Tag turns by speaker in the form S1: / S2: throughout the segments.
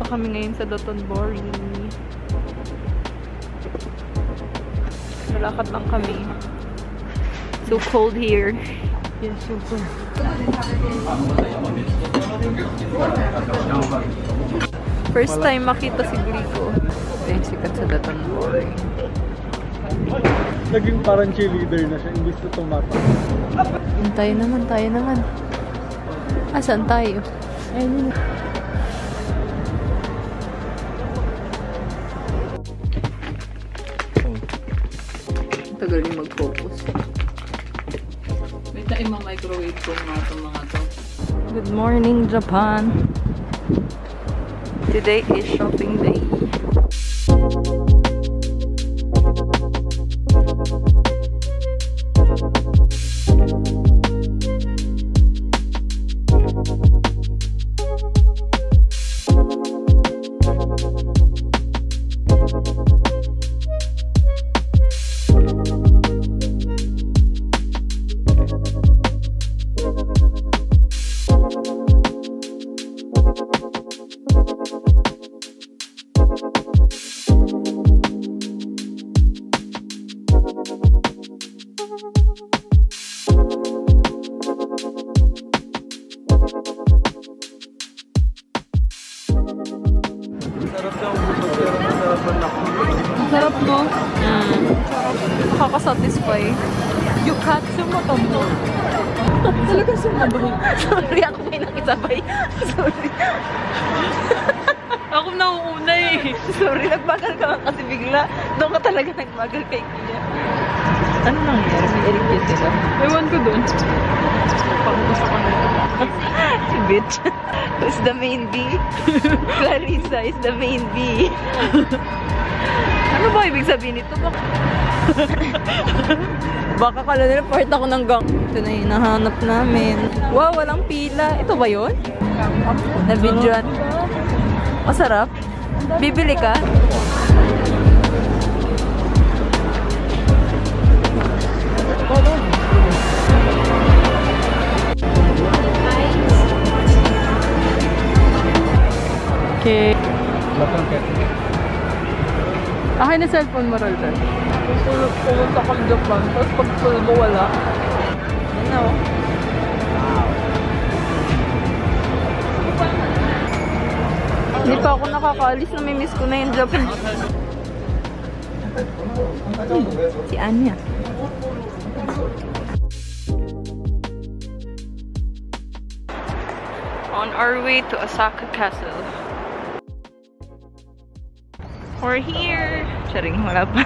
S1: kami ngayon sa Dotonbori. Lalakad lang kami. So cold here.
S2: Yes, super.
S1: First time makita si Glico. Ito yung sikat sa Dotonbori.
S2: Naging parang cheerleader na siya. Imbis na tumatak.
S1: Tayo naman. Asan tayo? Ayun. Tagal yung mag-focus.
S3: May tayo microwave ko mga to.
S1: Good morning, Japan. Today is shopping day. Sarap no? Nakaka-satisfy. Yukatsu mo tombo. Talaga sumabay. Sorry, ako may nakisabay. Sorry.
S3: Ako nauuna eh.
S1: Sorry, nagbagal ka kasi bigla. Doon ka talaga nagbagal kay Kia. Ano nangyari? May Eric yun sila.
S3: Ewan ko dun. Pagbukas ako na.
S1: Si bitch. Who's the main B? Clarissa is the main B. Ano ba ibig sabihin nito? Baka kala nila part ako ng gang. Ito na yung hinahanap namin. Wow, walang pila. Ito ba yun? Na-videoan. Masarap. Bibili ka? Okay. Akin na cellphone mo, Roldan.
S3: Sulog pumunta kang Japan. Tapos pag full mo wala.
S1: Yan na, oh. Hindi pa ako nakakaalis. Namimiss ko na yung Japan. Si Anya. On our way to Osaka Castle. We're here! Charing, wala pa.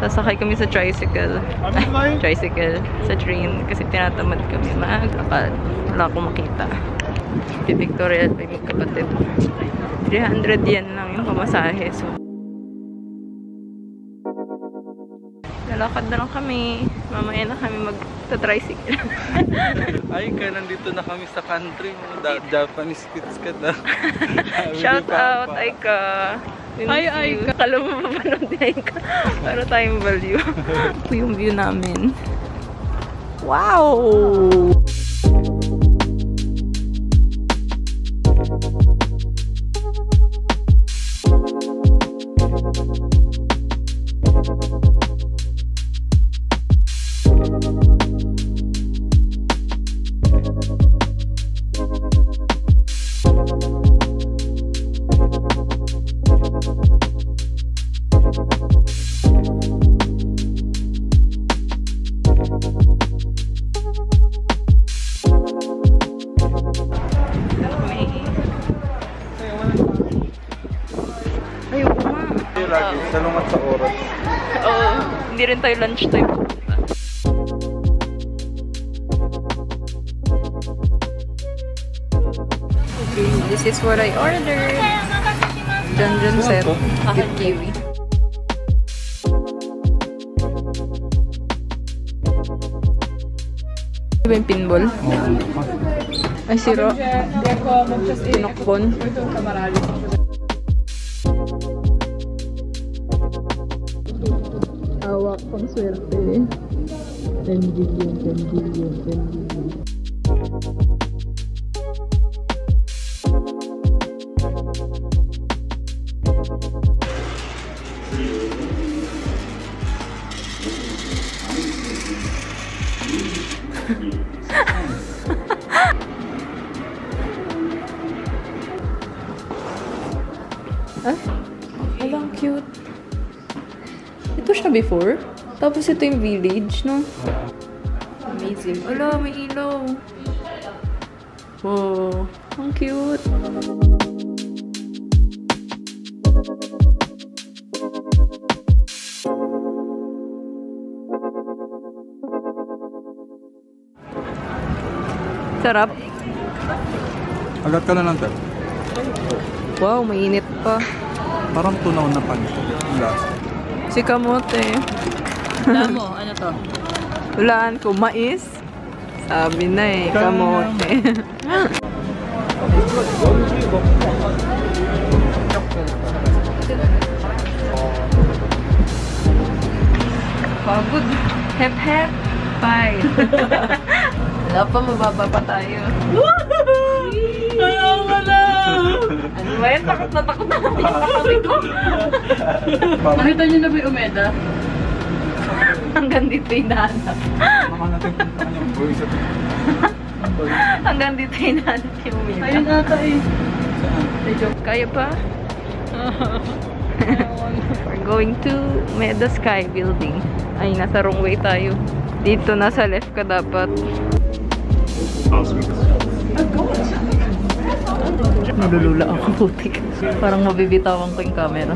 S1: Sasakay kami sa tricycle. Ay, tricycle. Sa train. Kasi tinatamad kami maglakad. Wala akong makita. Di Victoria at may kapatid. 300 yen lang yung pamasahe. So, lalakad na lang kami. Mamaya na kami mag-tricycle.
S2: Ay ka, nandito na kami sa country. Japanese kids ka na.
S1: Shout out, Aika.
S3: Ay, Aika.
S1: Kala mo mapanood ni Aika. Para tayong value. Ito yung view namin. Wow!
S2: Lagi, salungat sa oras.
S1: Oo, hindi rin tayo lunch time. Okay, this is what I ordered. Janjan set with kiwi. Di ba yung pinball? Ay, siro. Pinokbon. Hawak pang swerte. 10 billion, 10 billion, 10 billion. Ah? Alang cute. Ito siya before. Tapos ito yung village, no? Amazing. Ala, may ilaw. Wow. Ang cute. Sarap.
S2: Agat ka na lang, Tel.
S1: Wow, mainit pa.
S2: Parang tunaw na pan. Last.
S1: Si kamote.
S3: Wala mo, ano to?
S1: Hulaan ko, mais. Sabi na eh, kamote. Pagod. Hep hep. Bye. Wala pa, mababa pa tayo.
S3: Ayaw ka na!
S1: Ano ba yan? Takot na yung kakawin ko.
S3: Nakita niyo na ba yung Umeda?
S1: Hanggang dito yung nahanap.
S2: Baka natin punta kanyang boys at...
S1: Hanggang dito yung nahanap yung Umeda.
S3: Ayun ata eh.
S1: Kaya pa? We're going to Umeda Sky Building. Ay, nasa wrong way tayo. Dito, nasa left ka dapat. Nalulula ako, putik. Parang mabibitawan ko yung camera.